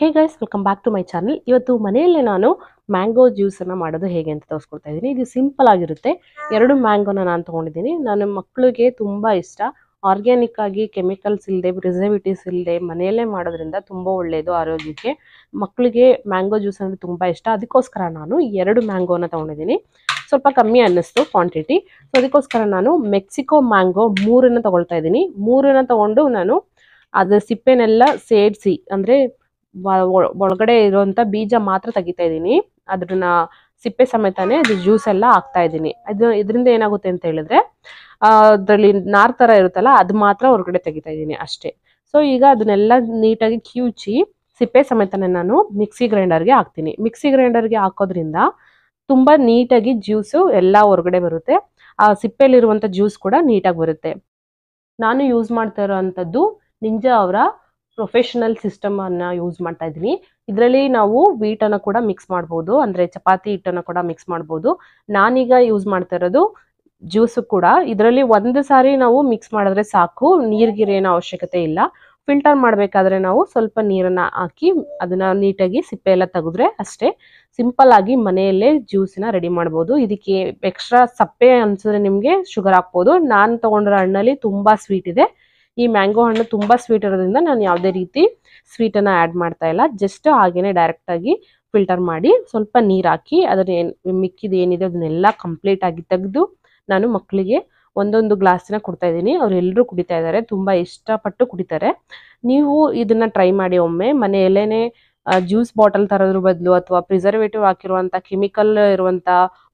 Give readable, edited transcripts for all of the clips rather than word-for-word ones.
Hey guys, welcome back to my channel. ಇವತ್ತು ಮನೆಯಲ್ಲೇ ನಾನು ಮ್ಯಾಂಗೋ ಜ್ಯೂಸನ್ನು ಮಾಡೋದು ಹೇಗೆ ಅಂತ ತೋರಿಸ್ಕೊಡ್ತಾ ಇದ್ದೀನಿ. ಇದು ಸಿಂಪಲ್ ಆಗಿರುತ್ತೆ. 2 ಮ್ಯಾಂಗೋನ ನಾನು ತೊಗೊಂಡಿದ್ದೀನಿ. ನನ್ನ ಮಕ್ಕಳಿಗೆ ತುಂಬ ಇಷ್ಟ. ಆರ್ಗ್ಯಾನಿಕ್ ಆಗಿ ಕೆಮಿಕಲ್ಸ್ ಇಲ್ಲದೆ, ಪ್ರಿಸರ್ವೇಟಿವ್ಸ್ ಇಲ್ಲದೆ ಮನೆಯಲ್ಲೇ ಮಾಡೋದ್ರಿಂದ ತುಂಬ ಒಳ್ಳೆಯದು ಆರೋಗ್ಯಕ್ಕೆ. ಮಕ್ಕಳಿಗೆ ಮ್ಯಾಂಗೋ ಜ್ಯೂಸ್ ಅಂದರೆ ತುಂಬ ಇಷ್ಟ. ಅದಕ್ಕೋಸ್ಕರ ನಾನು 2 ಮ್ಯಾಂಗೋನ ತೊಗೊಂಡಿದ್ದೀನಿ. ಸ್ವಲ್ಪ ಕಮ್ಮಿ ಅನ್ನಿಸ್ತು ಕ್ವಾಂಟಿಟಿ. ಸೊ ಅದಕ್ಕೋಸ್ಕರ ನಾನು ಮೆಕ್ಸಿಕೋ ಮ್ಯಾಂಗೋ 3 ತೊಗೊಳ್ತಾ ಇದ್ದೀನಿ. 3 ತೊಗೊಂಡು ನಾನು ಅದರ ಸಿಪ್ಪೆನೆಲ್ಲ ಸೇರಿಸಿ, ಅಂದರೆ ಒಳಗಡೆ ಇರುವಂತ ಬೀಜ ಮಾತ್ರ ತೆಗಿತಾ ಇದ್ದೀನಿ. ಅದನ್ನ ಸಿಪ್ಪೆ ಸಮೇತನೇ ಅದು ಜ್ಯೂಸ್ ಎಲ್ಲ ಹಾಕ್ತಾ ಇದ್ದೀನಿ. ಇದರಿಂದ ಏನಾಗುತ್ತೆ ಅಂತ ಹೇಳಿದ್ರೆ ಅದರಲ್ಲಿ ನಾರ್ ತರ ಇರುತ್ತಲ್ಲ, ಅದು ಮಾತ್ರ ಹೊರಗಡೆ ತೆಗಿತಾ ಇದ್ದೀನಿ ಅಷ್ಟೇ. ಸೊ ಈಗ ಅದನ್ನೆಲ್ಲ ನೀಟಾಗಿ ಕಿವುಚಿ ಸಿಪ್ಪೆ ಸಮೇತನೇ ನಾನು ಮಿಕ್ಸಿ ಗ್ರೈಂಡರ್ಗೆ ಹಾಕ್ತೀನಿ. ಮಿಕ್ಸಿ ಗ್ರೈಂಡರ್ಗೆ ಹಾಕೋದ್ರಿಂದ ತುಂಬಾ ನೀಟಾಗಿ ಜ್ಯೂಸು ಎಲ್ಲ ಹೊರಗಡೆ ಬರುತ್ತೆ. ಆ ಸಿಪ್ಪೆಲಿರುವಂತ ಜ್ಯೂಸ್ ಕೂಡ ನೀಟಾಗಿ ಬರುತ್ತೆ. ನಾನು ಯೂಸ್ ಮಾಡ್ತಾ ಇರೋವಂಥದ್ದು ನಿಂಜಾ ಅವರ ಪ್ರೊಫೆಷನಲ್ ಸಿಸ್ಟಮ್ ಅನ್ನ ಯೂಸ್ ಮಾಡ್ತಾ ಇದ್ದೀನಿ. ಇದರಲ್ಲಿ ನಾವು ವೀಟನ್ನು ಕೂಡ ಮಿಕ್ಸ್ ಮಾಡ್ಬೋದು, ಅಂದ್ರೆ ಚಪಾತಿ ಹಿಟ್ಟನ್ನು ಕೂಡ ಮಿಕ್ಸ್ ಮಾಡ್ಬೋದು. ನಾನೀಗ ಯೂಸ್ ಮಾಡ್ತಾ ಇರೋದು ಜ್ಯೂಸು ಕೂಡ. ಇದರಲ್ಲಿ ಒಂದು ಸಾರಿ ನಾವು ಮಿಕ್ಸ್ ಮಾಡಿದ್ರೆ ಸಾಕು, ನೀರ್ಗಿರೇನೋ ಅವಶ್ಯಕತೆ ಇಲ್ಲ. ಫಿಲ್ಟರ್ ಮಾಡಬೇಕಾದ್ರೆ ನಾವು ಸ್ವಲ್ಪ ನೀರನ್ನ ಹಾಕಿ ಅದನ್ನ ನೀಟಾಗಿ ಸಿಪ್ಪೆ ಎಲ್ಲ ತೆಗೆದ್ರೆ ಅಷ್ಟೇ. ಸಿಂಪಲ್ ಆಗಿ ಮನೆಯಲ್ಲೇ ಜ್ಯೂಸನ್ನ ರೆಡಿ ಮಾಡ್ಬೋದು. ಇದಕ್ಕೆ ಎಕ್ಸ್ಟ್ರಾ ಸಪ್ಪೆ ಅನ್ಸಿದ್ರೆ ನಿಮಗೆ ಶುಗರ್ ಹಾಕ್ಬೋದು. ನಾನು ತಗೊಂಡಿರೋ ಹಣ್ಣಲ್ಲಿ ತುಂಬಾ ಸ್ವೀಟ್ ಇದೆ. ಈ ಮ್ಯಾಂಗೋ ಹಣ್ಣು ತುಂಬಾ ಸ್ವೀಟ್ ಇರೋದ್ರಿಂದ ನಾನು ಯಾವುದೇ ರೀತಿ ಸ್ವೀಟನ್ನು ಆ್ಯಡ್ ಮಾಡ್ತಾ ಇಲ್ಲ. ಜಸ್ಟ್ ಹಾಗೇನೆ ಡೈರೆಕ್ಟ್ ಆಗಿ ಫಿಲ್ಟರ್ ಮಾಡಿ ಸ್ವಲ್ಪ ನೀರು ಹಾಕಿ ಅದನ್ನ ಮಿಕ್ಕಿದ ಏನಿದೆ ಅದನ್ನೆಲ್ಲ ಕಂಪ್ಲೀಟ್ ಆಗಿ ತೆಗೆದು ನಾನು ಮಕ್ಕಳಿಗೆ ಒಂದೊಂದು ಗ್ಲಾಸ್ನ ಕೊಡ್ತಾ ಇದ್ದೀನಿ. ಅವರೆಲ್ಲರೂ ಕುಡಿತಾ ಇದ್ದಾರೆ, ತುಂಬಾ ಇಷ್ಟಪಟ್ಟು ಕುಡಿತಾರೆ. ನೀವು ಇದನ್ನ ಟ್ರೈ ಮಾಡಿ ಒಮ್ಮೆ. ಮನೆಯಲ್ಲೇನೆ ಜ್ಯೂಸ್ ಬಾಟಲ್ ತರೋದ್ರ ಬದಲು ಅಥವಾ ಪ್ರಿಸರ್ವೇಟಿವ್ ಹಾಕಿರುವಂಥ ಕೆಮಿಕಲ್ ಇರುವಂಥ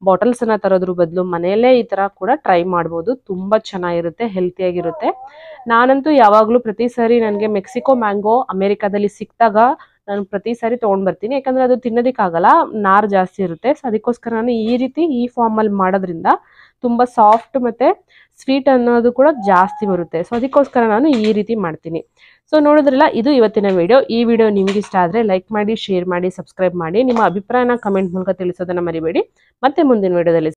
ಬಾಟಲ್ಸನ್ನು ತರೋದ್ರ ಬದಲು ಮನೆಯಲ್ಲೇ ಈ ಥರ ಕೂಡ ಟ್ರೈ ಮಾಡ್ಬೋದು. ತುಂಬ ಚೆನ್ನಾಗಿರುತ್ತೆ, ಹೆಲ್ತಿಯಾಗಿರುತ್ತೆ. ನಾನಂತೂ ಯಾವಾಗಲೂ ಪ್ರತಿ ಸಾರಿ ನನಗೆ ಮೆಕ್ಸಿಕೋ ಮ್ಯಾಂಗೋ ಅಮೆರಿಕಾದಲ್ಲಿ ಸಿಕ್ಕಿದಾಗ ನಾನು ಪ್ರತಿ ಸಾರಿ ತೊಗೊಂಡು ಬರ್ತೀನಿ. ಯಾಕಂದರೆ ಅದು ತಿನ್ನೋದಕ್ಕಾಗಲ್ಲ, ನಾರು ಜಾಸ್ತಿ ಇರುತ್ತೆ. ಸೊ ಅದಕ್ಕೋಸ್ಕರ ನಾನು ಈ ರೀತಿ ಈ ಫಾರ್ಮಲ್ಲಿ ಮಾಡೋದ್ರಿಂದ ತುಂಬ ಸಾಫ್ಟ್ ಮತ್ತು ಸ್ವೀಟ್ ಅನ್ನೋದು ಕೂಡ ಜಾಸ್ತಿ ಬರುತ್ತೆ. ಸೊ ಅದಕ್ಕೋಸ್ಕರ ನಾನು ಈ ರೀತಿ ಮಾಡ್ತೀನಿ. ಸೊ ನೋಡಿದ್ರಲ್ಲ, ಇದು ಇವತ್ತಿನ ವಿಡಿಯೋ. ಈ ವಿಡಿಯೋ ನಿಮ್ಗೆ ಇಷ್ಟ ಆದರೆ ಲೈಕ್ ಮಾಡಿ, ಶೇರ್ ಮಾಡಿ, ಸಬ್ಸ್ಕ್ರೈಬ್ ಮಾಡಿ. ನಿಮ್ಮ ಅಭಿಪ್ರಾಯನ ಕಮೆಂಟ್ ಮೂಲಕ ತಿಳಿಸೋದನ್ನು ಮರಿಬೇಡಿ. ಮತ್ತೆ ಮುಂದಿನ ವಿಡಿಯೋದಲ್ಲಿ